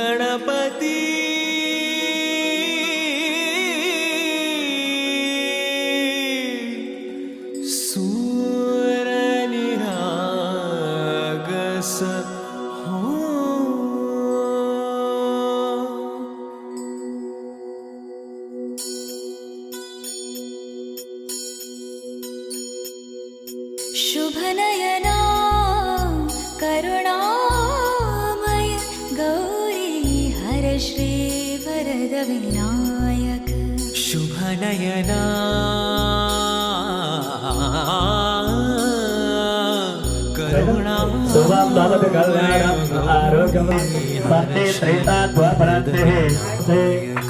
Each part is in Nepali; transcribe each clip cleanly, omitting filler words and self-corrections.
गणपति सूर निरागस हो। शुभनयना करुणामय गौरी हर श्री वरद विनायक। शुभनयना शुभम भवतु कल्याणं आरोग्यं सन्ति त्रेता द्वापरन्ते ते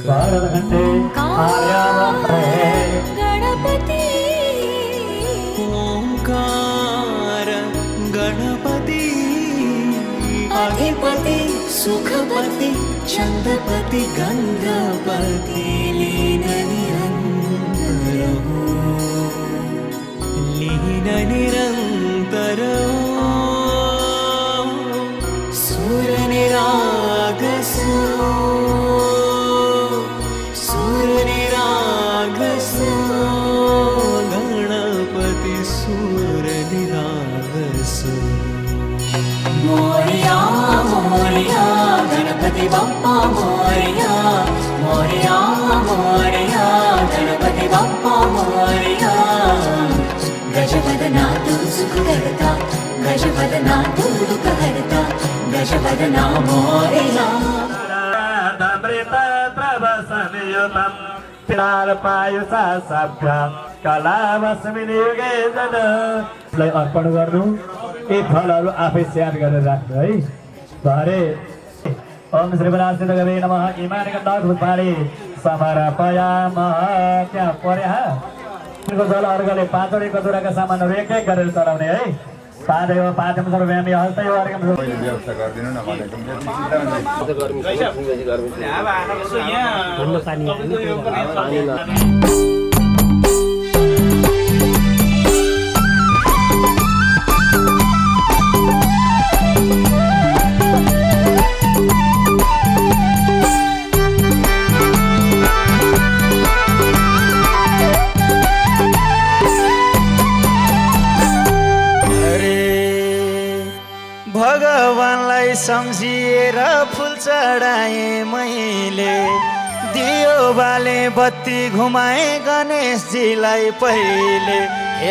भारतखण्डे आर्यावन्ते। गणपति ओंकार गणपति अधिपति सुखपति चंद्रपति गंगापति लीन निरंतर हो। लीन निरंतर हो। सूर निरागस हो। सूर निरागस हो। गणपति सूर निरागस हो। मोरया मोरया गणपति बप्पा मोरया। मोरया मोरया गणपति बप्पा मोरया। गजवदना तु सुखकर्ता गजवदना तु दुःखहर्ता गजवदना मोरया। अमृतप्रभसंयुतं पिरालपायुषा सभ्य कलावस्मिन् युगे जन। अर्पण गर्नु यी फलहरू आफै स्याहार गरेर राख्नु है। हरे ओम श्री वरासिद्धगवे नमः। इमानगन्धपुष्पाणि समर्पयामः। त्यहाँ परे जल अर्घले पाँचवटै कचुराका सामानहरू एक एक गरेर चढाउने है। पाँदै हो पाँचम सर्वव्यामी हस्तै हो अर्घम व्यवस्था गरिदिनु न भनेको भगवानलाई सम्झिएर फुल चढाएँ मैले। दियो बाले बत्ती घुमाए गणेशजीलाई पहिले।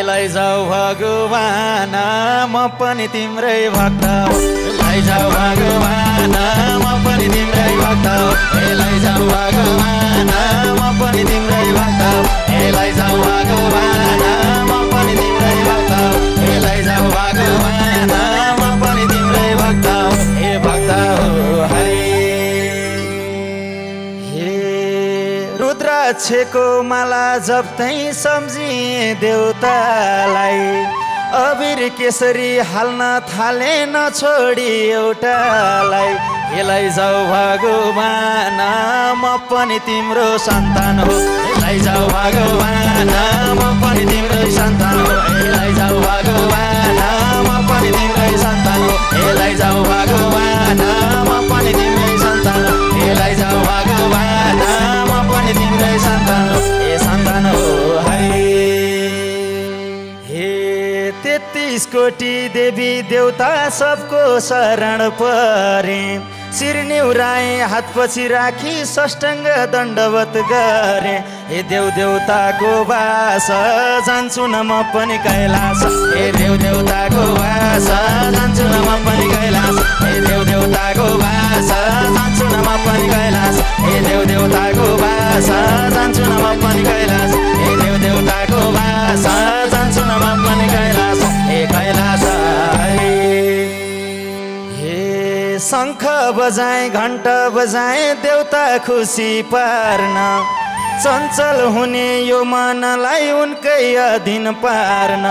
लैजाऊ भगवान म पनि तिम्रै भक्त हो। लैजाऊ भगवान म पनि तिम्रै भक्त हो। लैजाऊ भगवान म पनि तिम्रै भक्त हो। लैजाऊ भगवान म पनि तिम्रै भक्त हो। लैजाऊ भगवान म पनि तिम्रै भक्त हो। हे भक्त हो है। हे रुद्राक्षको माला जप्तै सम्झिए देउतालाई। अबिर केसरी हाल्न थाले नछोडी एउटालाई। लैजाऊ भगवान म पनि तिम्रो सन्तान हो। लैजाऊ भगवान म पनि तिम्रै सन्तान हो। लैजाऊ भगवान म पनि तिम्रै सन्तान हो। लैजाऊ भगवान म पनि तिम्रै सन्तान हो। लैजाऊ भगवान म पनि तिम्रै सन्तान हो। सन्तान हो है। 33 कोटी देवी देवता सबको शरण परे। शिर निहुराए हात पछि राखी साष्टाङ्ग दण्डवत गरे। हे देव देवताको वास जान्छु न म पनि कैलाश। हे देव देवताको वास जान्छु न म पनि कैलाश। हे देव देवताको वास जान्छु न म पनि कैलाश। हे देव देवताको वास जान्छु न म पनि कैलाश। हे देव देवताको वास जान्छु न म पनि कैलाश। हे कैलाश शङ्ख बजाए घण्टा बजाए देउता खुसी पार्न। चञ्चल हुने यो मनलाई उनकै अधीन पार्न।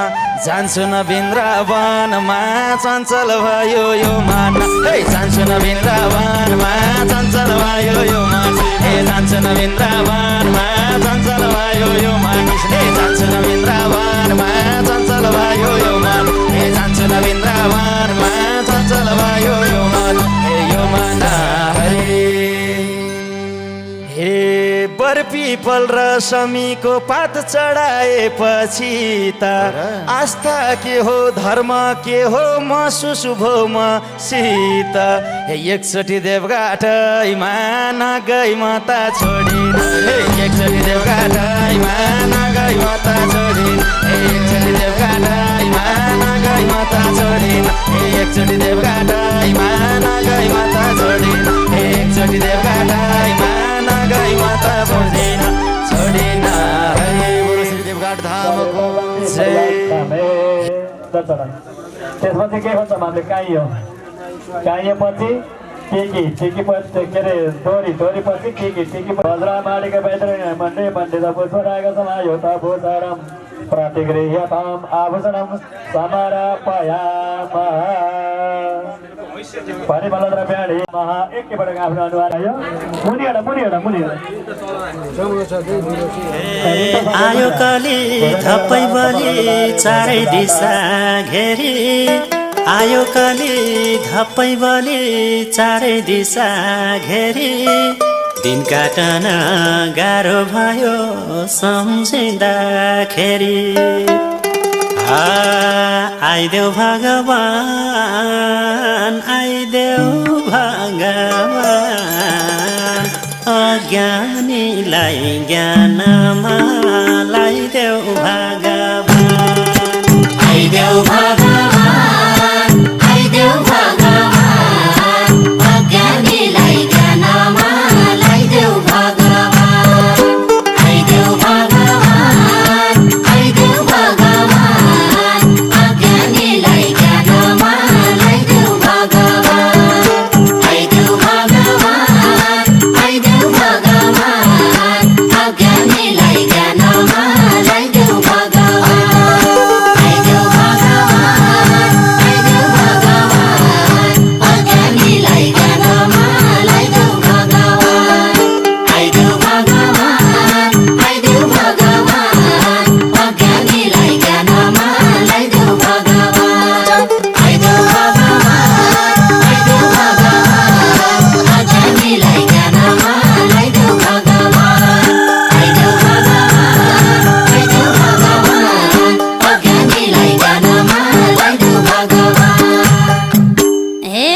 जान्छु न वृन्दावनमा चञ्चल भयो यो मन। जान्छु न वृन्दावनमा चञ्चल भयो यो मन। जान्छु न वृन्दावनमा चञ्चल भयो यो मन। जान्छु न वृन्दावनमा चञ्चल भयो यो मन। जान्छु न वृन्दावनमा चञ्चल भयो यो मन। यो मन हरे। पिपल र समीको पात चढाएपछि त आस्था के हो धर्म के हो महसुस भो मसित एकचोटि देवघाटैमा नगई माता छोडिन् एकचोटि देवघाटैमा नगई माता छोडिन् एकचोटि देवघाटैमा नगई माता छोडिन् एकचोटि देवघाटैमा नगई माता छोडिन् एकचोटि देवघाटैमा नगई माता छोडिन् छोडिन् हरे गुरु श्री देवघाट धामको त्यसपछि के भन्छ भने काइएपछि टिकी पछि के अरे डोरी पछि टिकी भद्रा माडीका बैतरी मन्डे पण्डित पुष्पराग समायो त भूषणम प्रतिगृह्यताम आभूषणम समर्पयामः परिमलद्रव्याणि महा एकैपटक आफ्नो अनुहार आयो मुनि आयो कली धप्पै बलि चारै दिशा घेरी आयो कली धप्पै बलि चारै दिशा घेरी दिन काटन गाह्रो भयो सम्झिँदाखेरि आइदेऊ भगवान आइदेऊ भगवान अज्ञानीलाई ज्ञानमा लाइदेऊ भगवान आइदेऊ भगवान आइदेऊ भगवान अज्ञानीलाई ज्ञानमा लाइदेऊ भगवान आइदेऊ भगवान आइदेऊ भगवान अज्ञानीलाई ज्ञानमा लाइदेऊ भगवान आइदेऊ भगवान आइदेऊ भगवान अज्ञानीलाई ज्ञानमा लाइदेऊ भगवान आइदेऊ भगवान आइदेऊ भगवान अज्ञानीलाई ज्ञानमा लाइदेऊ भगवान आइदेऊ भगवान आइदेऊ भगवान अज्ञानीलाई ज्ञानमा लाइदेऊ भगवान आइदेऊ भगवान आइदेऊ भगवान अज्ञानीलाई ज्ञानमा लाइदेऊ भगवान आइदेऊ भगवान आइदेऊ भगवान अज्ञानीलाई ज्ञानमा लाइदेऊ भगवान हे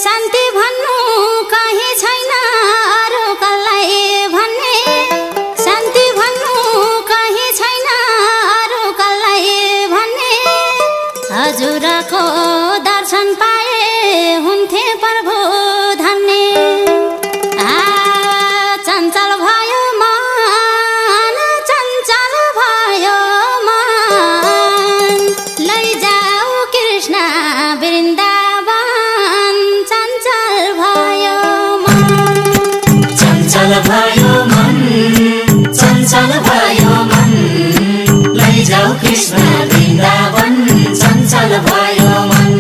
शान्ति भन्नु कहीँ छैन अरू कसलाई भन्ने शान्ति भन्नु कहीँ छैन अरू कसलाई भन्ने हजुरको दर्शन पाए हुन्थे प्रभु धन्य चञ्चल भयो मन चञ्चल भयो मन लैजाऊ कृष्ण वृन्दावन चञ्चल भयो मन चञ्चल भयो मन चञ्चल भयो मन लैजाऊ कृष्ण वृन्दावन चञ्चल भयो मन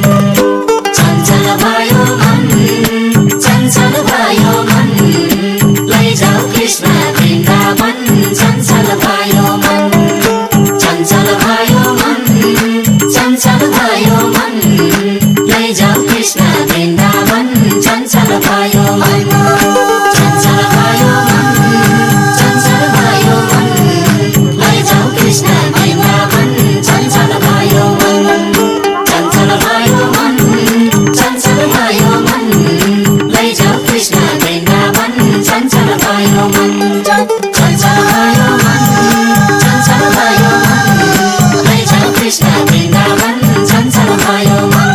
चञ्चल भयो मन चञ्चल भयो मन लैजाऊ कृष्ण वृन्दावन चञ्चल भयो मन चञ्चल भयो मन चञ्चल भयो मन लैजाऊ कृष्ण वृन्दावन चञ्चल भयो मन चञ्चल भयो मन चञ्चल भयो मन लैजाऊ कृष्ण वृन्दावन चञ्चल भयो मन चञ्चल भयो मन चञ्चल भयो मन लैजाऊ कृष्ण वृन्दावन चञ्चल भयो मन चञ्चल भयो मन चञ्चल भयो मन लैजाऊ कृष्ण वृन्दावन चञ्चल भयो मन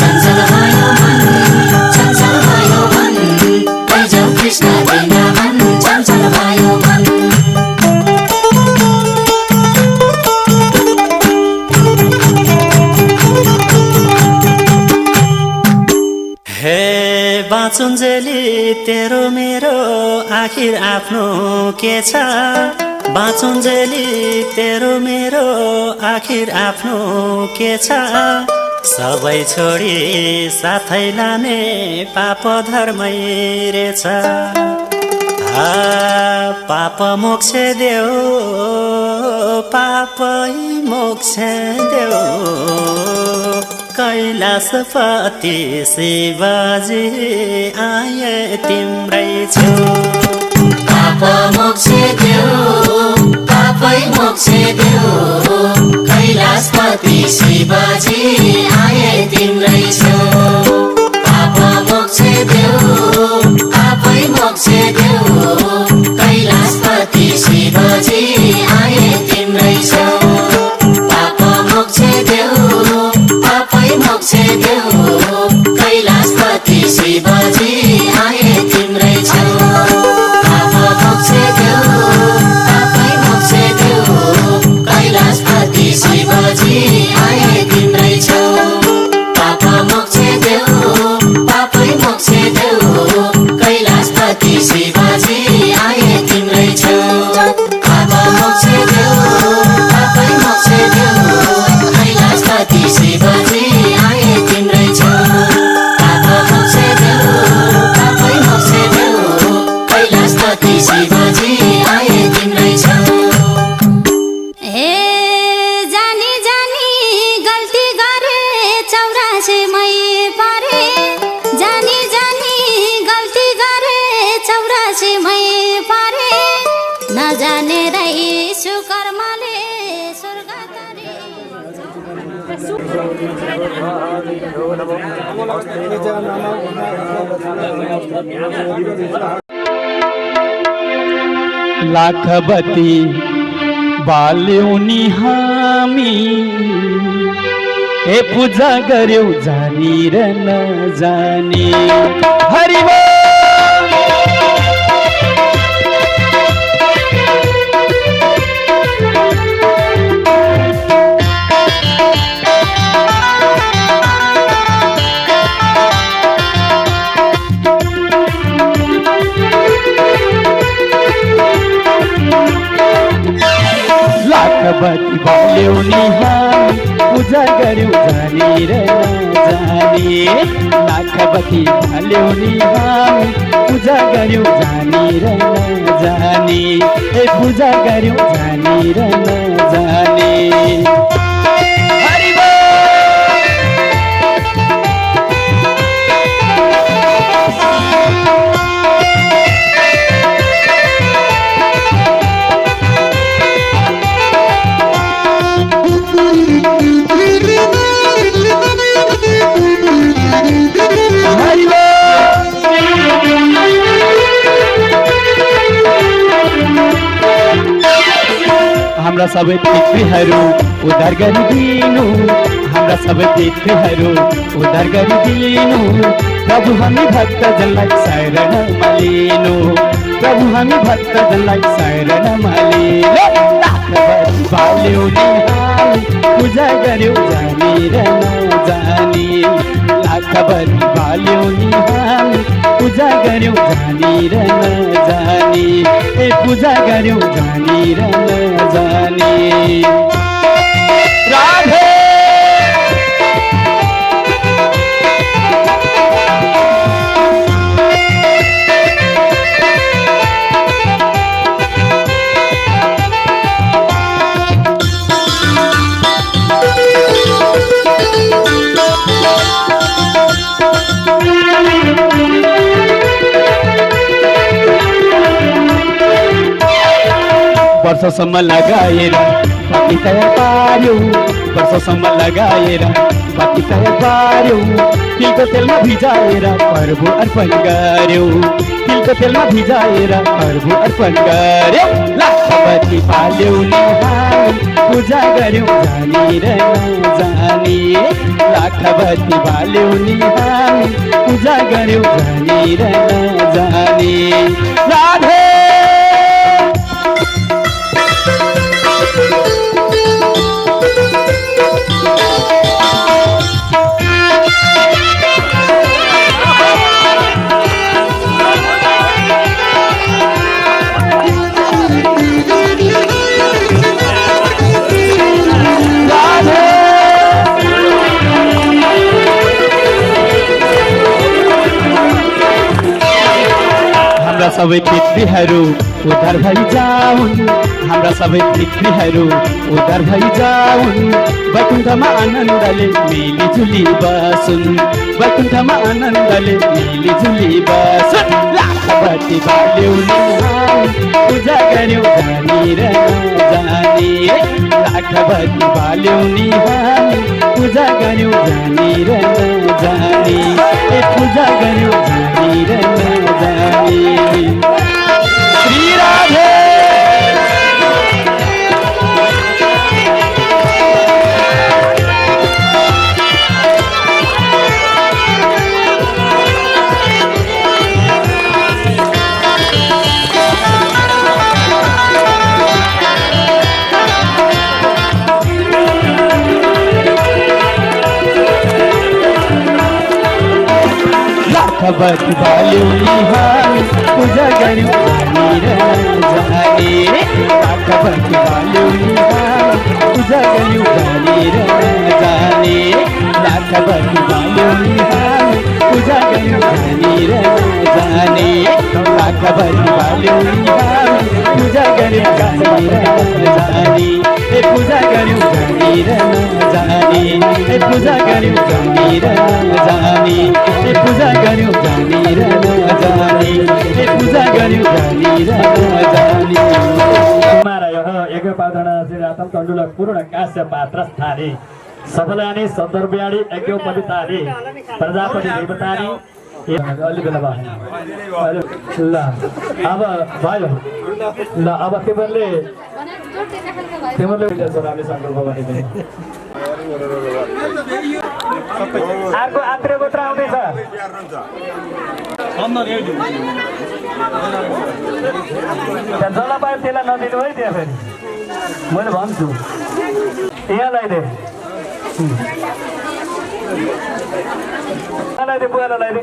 चञ्चल भयो मन चञ्चल भयो मन लैजाऊ कृष्ण वृन्दावन चञ्चल भयो मन हे बाँचुन्जेली तेरो मेरो आखिर आफ्नो के छ बाँचुन्जेली तेरो मेरो आखिर आफ्नो के छ सबै छोडी साथै लाने पाप धर्मै रहेछ पाप मोक्ष देऊ पापै मोक्ष देऊ कैलाशपति शिवजी आए तिम्रै छु पाप मोक्ष देऊ पापै मोक्ष देऊ कैलाशपति शिवजी आए तिम्रै छेउ पाप मोक्ष देऊ पापै मोक्ष देऊ कैलाशपति शिवजी आए तिम्रै छेउ पाप मोक्ष देऊ पापै मोक्ष देऊ कैलाशपति शिवजी आए तिम्रै छेउ पाप मोक्ष देऊ पापै मोक्ष देऊ कैलाशपति शिवजी आए तिम्रै छेउ पाप मोक्ष देऊ पापै मोक्ष देऊ कैलाशपति शिवजी आए तिम्रै छेउ पाप मोक्ष देऊ पापै मोक्ष देऊ कैलाशपति शिवजी आए तिम्रै छेउ पाप मोक्ष देऊ पापै मोक्ष देऊ कैलाशपति शिवजी आए तिम्रै छेउ हे जानी जानी गल्ती गरे 84 मै पारे जानी जानी गल्ती गरे 84 मै पारे नजाने रही सुकर्मले स्वर्ग लाखबती बाल्यौनी हामी ए पूजा गर्यौ जानी र नजानी हरि लाखबती बाल्यौनी हामी पूजा गर्यौ जानी र नजानी लाखबती बाल्यौनी हामी पूजा गर्यौ जानी र नजानी ए पूजा गर्यौ जानी र नजानी हाम्रा सबै पितृहरू उद्धार गरिदिनु हाम्रा सबै पितृहरू उद्धार गरिदिनु प्रभु हामी भक्तजनलाई शरणमा लिनु प्रभु हामी भक्तजनलाई शरणमा लिनु लाखबती बाल्यौनी हामी पूजा गर्यौ जानी र नजानी लाखबती बाल्यौनी हामी पूजा गर्यौ जानी र नजानी ए पूजा गर्यौ जानी र नजानी राधे वर्षसम्म लगाएर बाटी तयार पार्यौ वर्षसम्म लगाएर बाटी तयार पार्यौ तिलको तेलमा भिजाएर प्रभु अर्पण गर्यौ तिलको तेलमा भिजाएर प्रभु अर्पण गर्यौ लाखबती बाल्यौनी हामी पूजा गर्यौ जानी र नजानी लाखबती बाल्यौनी हामी पूजा गर्यौ जानी र नजानी राधे हाम्रा सबै पितृहरू उद्धार भइजाउन् हाम्रा सबै पितृहरू उद्धार भइजाउन् वैकुण्ठमा आनन्दले मिलिजुली बसुन् वैकुण्ठमा आनन्दले मिलिजुली बसुन् लाखबत्ती बाल्यौली पूजा गर्यौँ जानी र नजानी लाखबत्ती बाल्यौनी पूजा गर्यौँ जानी र नजानी पूजा गर्यौँ जानी र नजानी श्री राधे लाखबत्ती बाल्यौली पूजा गर्यौँ जानी र नजानी लाखबत्ती बाल्यौली पूजा गर्यौँ जानी र नजानी लाखबत्ती बाल्यौली पूजा गर्यौँ जानी र नजानी लाखबत्ती बाल्यौली पूजा गर्यौँ जानी र नजानी पूजा गर्यौँ जानी र नजानी पूजा गर्यौँ जानी र नजानी पूजा गर्यौँ जानी र नजानी पूजा गर्यौँ जानी र नजानी कुमारयः एकपादना श्रीरातं तण्डुल पूर्ण काश्य पात्र स्थाने सफलानि सन्दर्भ्याणि यज्ञोपवितानि प्रजापति देवतानि अलि बेला भयो ल अब भयो ल अब तिमीहरूले छोराले सङ्कल्प गरेको अर्को आत्रे गोत्र आउँदैछ जसलाई पायो त्यसलाई नदिनु है त्यहाँ फेरि मैले भन्छु यहाँ लगाइदे लगाइदे बुवालाई लगाइदे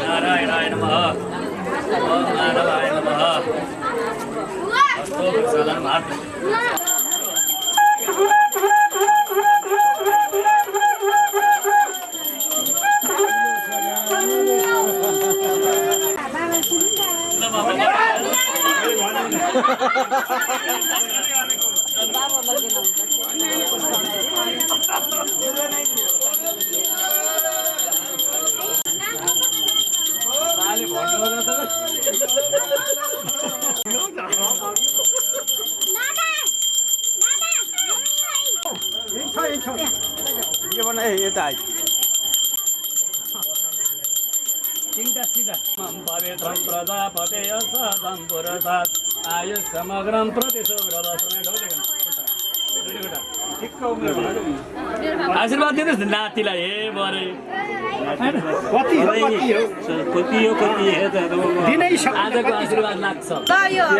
नारायणाय नमः ओम नारायणाय नमः अस्तु सलाम प्रजापते आयु समग्रम आशीर्वाद दिनुहोस् नातिलाई हे बरे आजको आशीर्वाद लाग्छ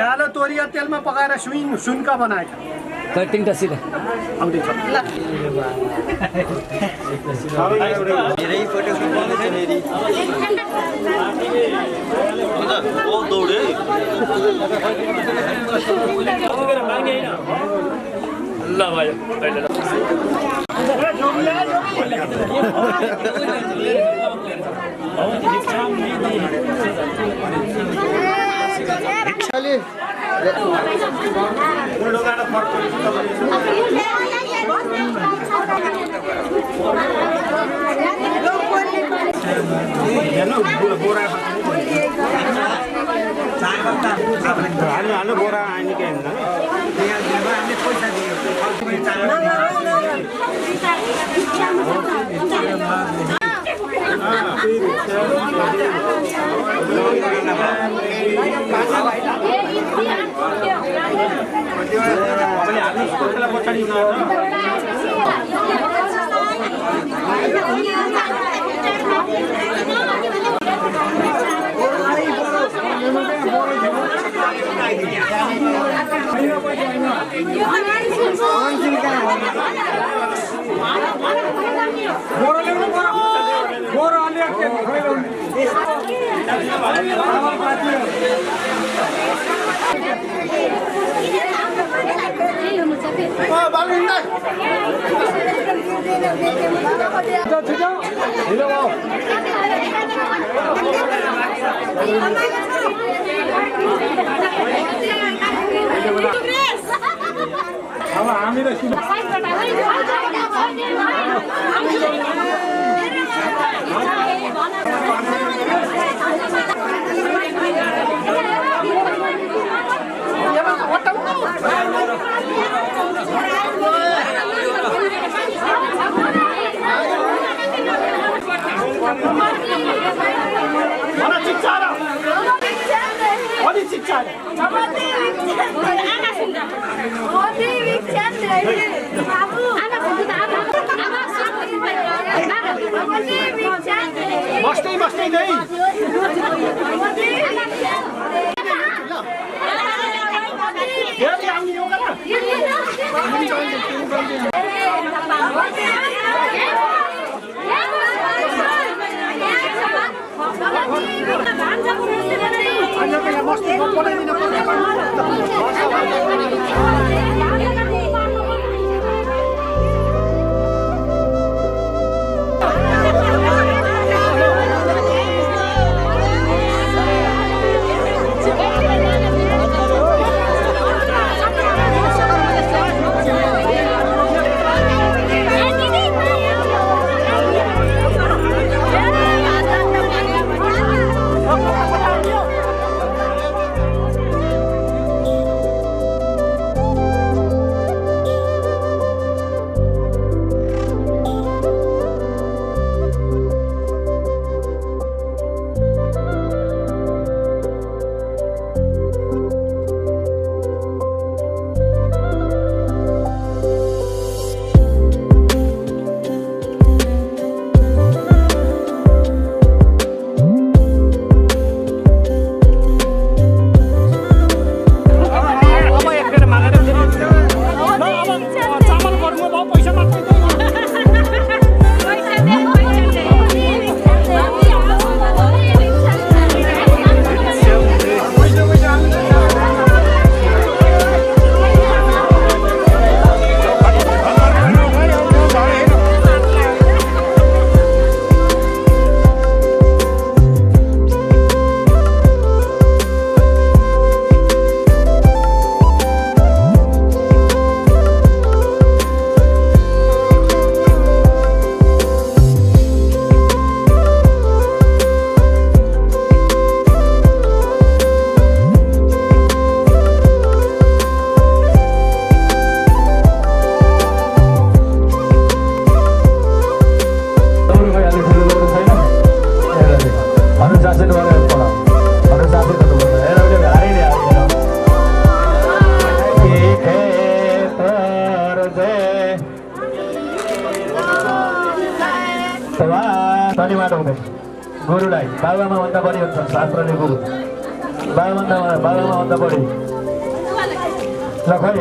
आलो तोरिया तेलमा पकाएर सुनका बनाएका तिनवटा सिधा आउँदैछ ल भयो हाल्नु बोरा आनी के Thank you. मस्ती नहीं शनिबार हुँदै गुरुलाई बाबामा भन्दा बढी हुन्छ शास्त्रले गुरु बाबामा भन्दा बढी ल खै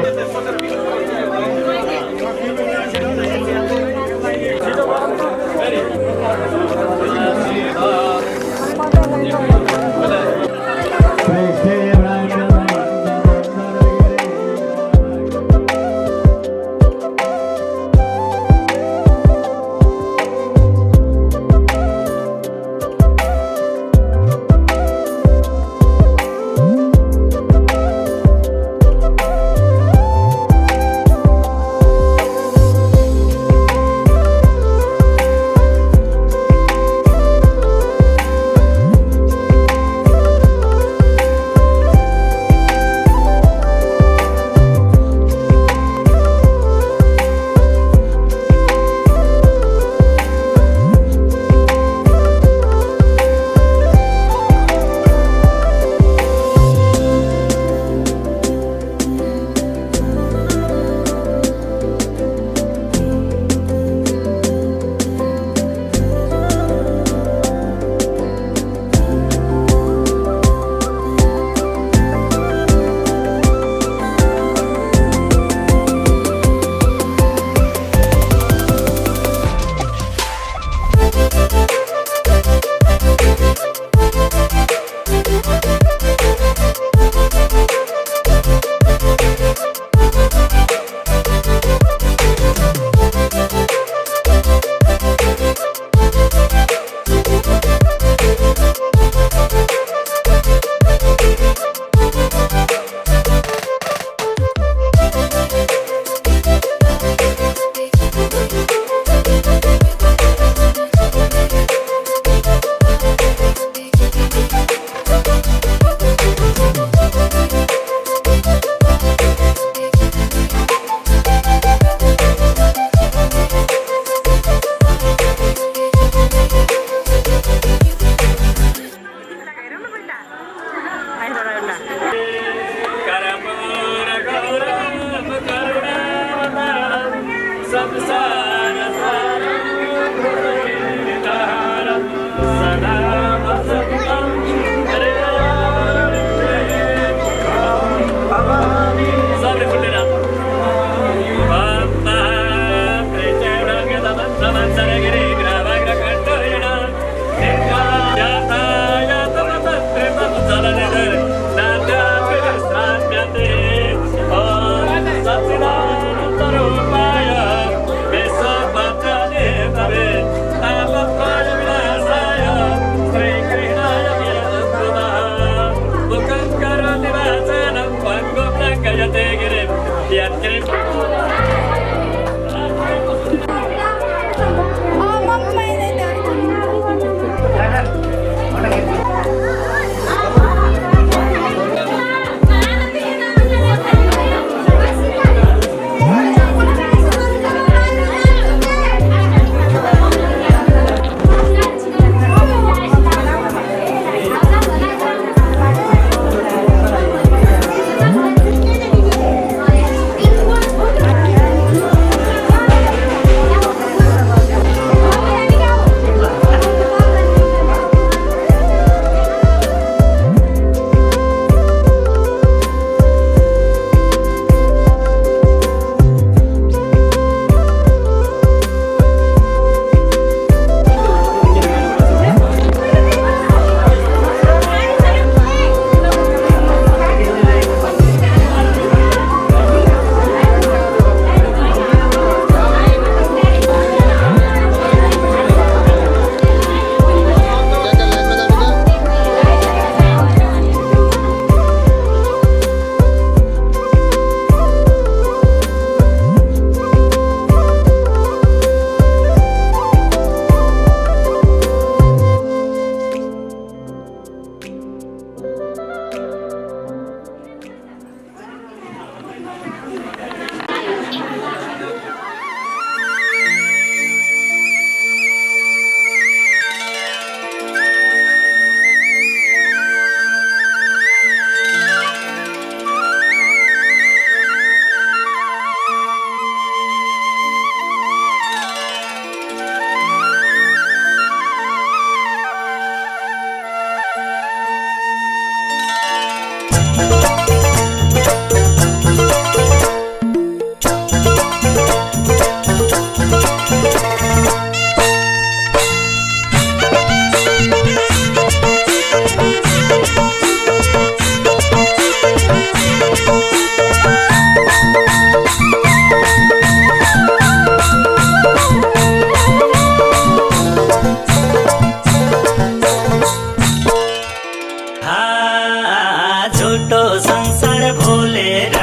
झुटो संसार भुलेर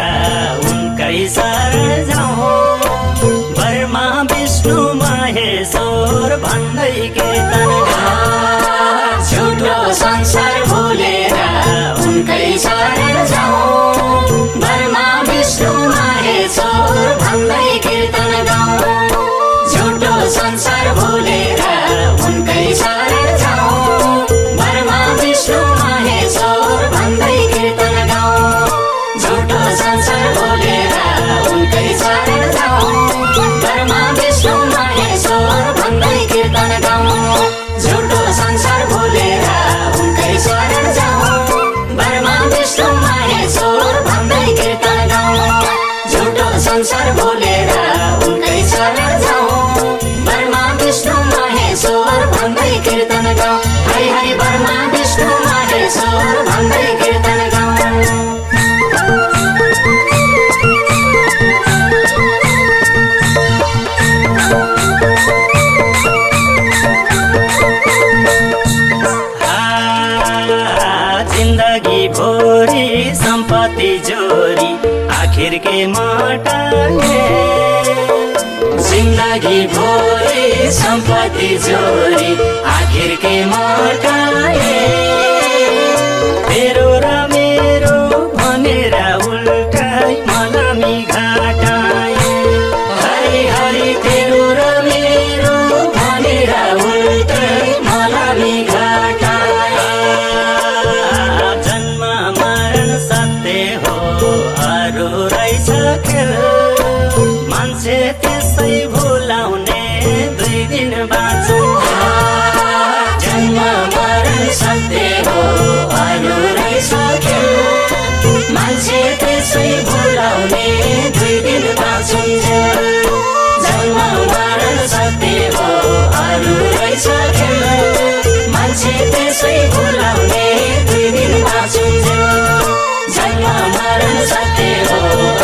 उनकै शरण जाउँ बर्मा विष्णु महेश्वर भन्दै कीर्तन झुटो संसार भुलेर उनकै शरण जाउँ बर्मा विष्णु महेश्वर भन्दै कीर्तन गाउँ झुटो संसार भुलेर उनकै शरण जाउँ बर्मा विष्णु महेश्वर भन्दै कीर्तन गाउँ झुटो संसार भुलेर उनकै शरण जाउँ बर्मा विष्णु महेश्वर भन्दै कीर्तन गाउँ झुटो संसार भुलेर उनकै शरण जाउँ बर्मा विष्णु महेश्वर भन्दै कीर्तन गाउँ झुटो संसार भुलेर उनकै शरण जाउँ बर्मा विष्णु महेश्वर भन्दै कीर्तन गाउँ हरि हरि बर्मा विष्णु महेश्वर भन्दै कीर्तन गाउँ जिन्दगी भोरी सम्पत्ति जोरी आखिर के मटाए जिन्दगी भोरी सम्पत्ति जोरी आखिर के मटाए तेरो र मेरो भनेर उल्टाई मलामी घाटाए हरि हरि तेरो र मेरो भनेर उल्टै मलामी घाटाए जन्म मरण सत्य हो अरू रहेछ खेल मान्छे त्यसै भुलाउने 2 दिन बाँचौँ जन्म मरण सत्य हो अरू रहेछ खेल मान्छे त्यसै भुलाउने 2 दिन बाँचुन्जेल जन्म मरण सत्य हो अरू रहेछ खेल मान्छे त्यसै भुलाउने 2 दिन बाँचुन्जेल जन्म मरण सत्य हो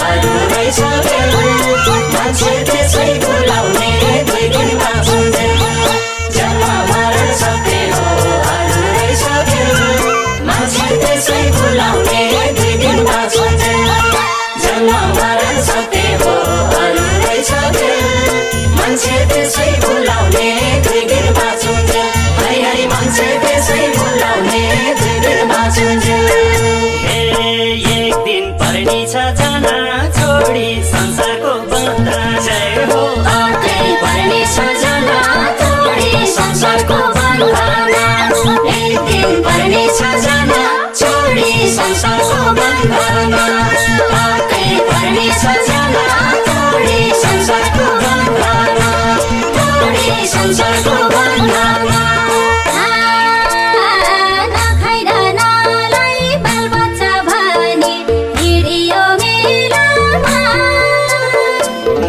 अरू रहेछ खेल मान्छे त्यसै भुलाउने 2 दिन बाँचुन्जेल जन्म मरण सत्य हो अरू रहेछ खेल मान्छे त्यसै भुलाउने 2 दिन बाँचुन्जेल जन्म मरण सत्य हो अरू रहेछ खेल मान्छे त्यसै भुलाउने 2 दिन बाँचुन्जेल हरि हरि मान्छे त्यसै भुलाउने 2 दिन बाँचुन्जेल एक दिन पर्नी छ जाना छोडी संसारको बन्धा जय हो अर्कै पर्ने सजना तोडी संसारको बन्धनमा एक दिन पर्ने सजना छोडी संसारको बन्धनमा अर्कै पर्ने सजना तोडी संसारको बन्धनमा तोडी संसारको बन्धनमा नखाइर नलाई बालबच्चा भनी हिँडियो मेलामा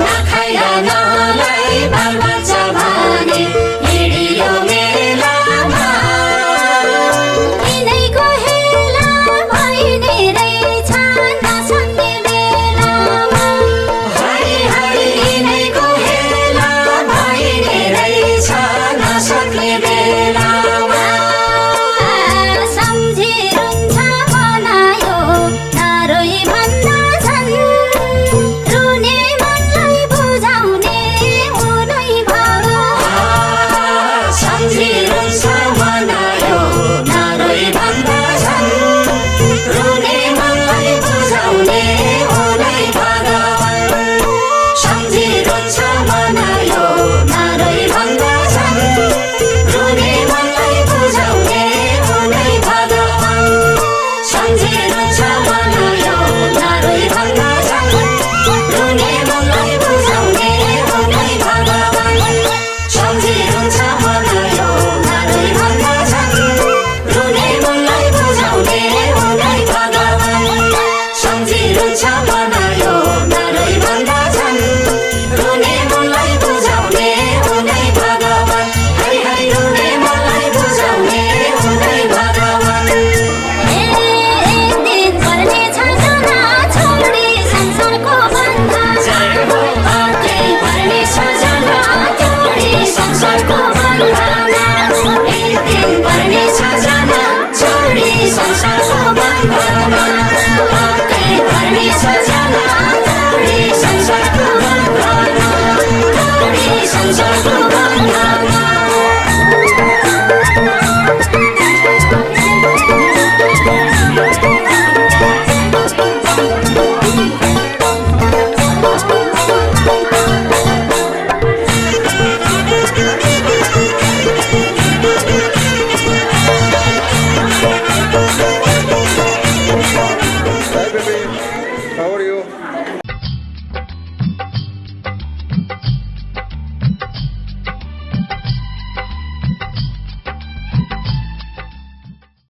नखाइर नलाई बालबच्चा भने हिँडियो मेलामा यिनैको हेला भइने रहेछ नसक्ने बेलामा हरि हरि यिनैको हेला भइने रहेछ नसक्ने बेला